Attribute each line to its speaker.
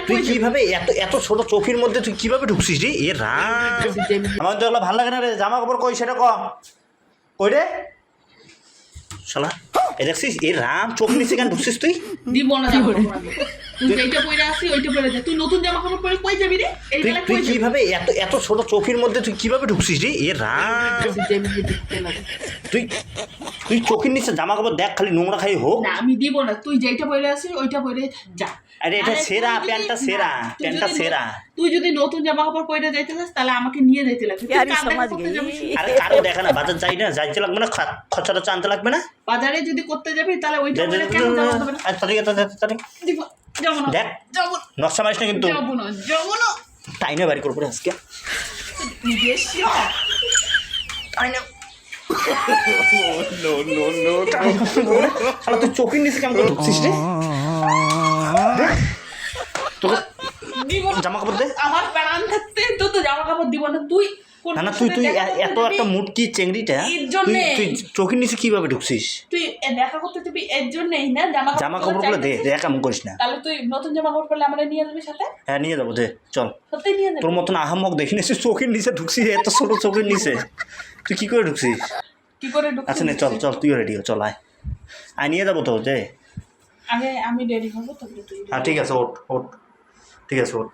Speaker 1: তুই কিভাবে এত এত ছোট চোখের মধ্যে তুই কিভাবে ঢুকছিস রে? এ রাম, আমার তো এগুলো ভালো লাগে না রে। জামা কাপড় কই সেটা কই রে শালা? এ দেখছিস এ রাম, চোখ নিচে কেন ঢুকছিস তুই?
Speaker 2: দিব না জামা কাপড় আমি। তুই যেইটা পরে আসি ওইটা পরে যা। তুই নতুন জামা কাপড় পরে কই যাবি রে? এই
Speaker 1: তুই
Speaker 2: বেলা
Speaker 1: তুই
Speaker 2: কই যাবি?
Speaker 1: কিভাবে এত এত ছোট চোখের মধ্যে তুই কিভাবে ঢুকছিস রে? এ রাম, তুই তুই চোখের নিচে জামা কাপড় দেখ, খালি নোংরা খাই হোক।
Speaker 2: না আমি দিব না। তুই যেইটা পরে আসি ওইটা পরে যা।
Speaker 1: আরে এটা
Speaker 2: আরে
Speaker 1: সেরা,
Speaker 2: তুই যদি-
Speaker 1: প্যান্টটা
Speaker 2: না,
Speaker 1: সেরা,
Speaker 2: তুই
Speaker 1: প্যান্টটা
Speaker 2: যদি
Speaker 1: সেরা।
Speaker 2: তুই যদি নতুন জামা কাপড় পরে যাইতে চাস তাহলে আমাকে নিয়ে যাইতে লাগবে। তুই
Speaker 3: यार ये
Speaker 2: কার দেখা
Speaker 3: समझ
Speaker 2: করতে যাবি?
Speaker 3: गई
Speaker 1: আরে কারো দেখা না, বাজার যাই না, যাইতে লাগবে না, খরচাটা আনতে লাগবে না।
Speaker 2: বাজারে যদি করতে যাবি তাহলে ওইটা পরে কেন জামা হবে না?
Speaker 1: তাড়াতাড়ি
Speaker 2: দিব যাবো না।
Speaker 1: দেখ,
Speaker 2: যাবো না।
Speaker 1: নকশা মারিস না কিন্তু।
Speaker 2: যাবো না। যাবো না।
Speaker 1: টাইনে বাড়ি করবো রে আজকে।
Speaker 2: বিদেশি
Speaker 1: টাইনে শালা তুই চোখের নিচে কেমন করে ঢুকছিস রে? তোকে
Speaker 2: দিব না।
Speaker 1: জামা কাপড় দে।
Speaker 2: আমার প্যারান থাকতে তো জামা কাপড় দিব না। তুই কোন
Speaker 1: না না, তুই তুই
Speaker 2: দেখা করতে
Speaker 1: এত
Speaker 2: যাবি?
Speaker 1: একটা মুটকি চেংড়িটা,
Speaker 2: এর জন্যে।
Speaker 1: তুই চোখের নিচে কিভাবে ঢুকছিস?
Speaker 2: তুই দেখা করতে যাবি এর জন্যই না
Speaker 1: জামা কাপড়গুলো দে, দেখ এমন করিস না।
Speaker 2: তাহলে তুই নতুন জামা কাপড় পরলে আমরা নিয়ে যাবি সাথে?
Speaker 1: হ্যাঁ নিয়ে যাবো, দে চল।
Speaker 2: সত্যি নিয়ে যাবি?
Speaker 1: তোর মতন আহামক দেখিনি, চোখের নিচে ঢুকছিস, এত ছোট চোখের নিচে তুই কি করে ঢুকছিস?
Speaker 2: কি করে ঢুকছিস?
Speaker 1: আচ্ছা নে চল চল, তুইও রেডি হ, চল আয় নিয়ে যাবো তো, যে
Speaker 2: আগে আমি রেডি হবো তারপরে তুই
Speaker 1: হ্যাঁ ঠিক আছে, ওঠ ওঠ, ঠিক আছে ওঠ।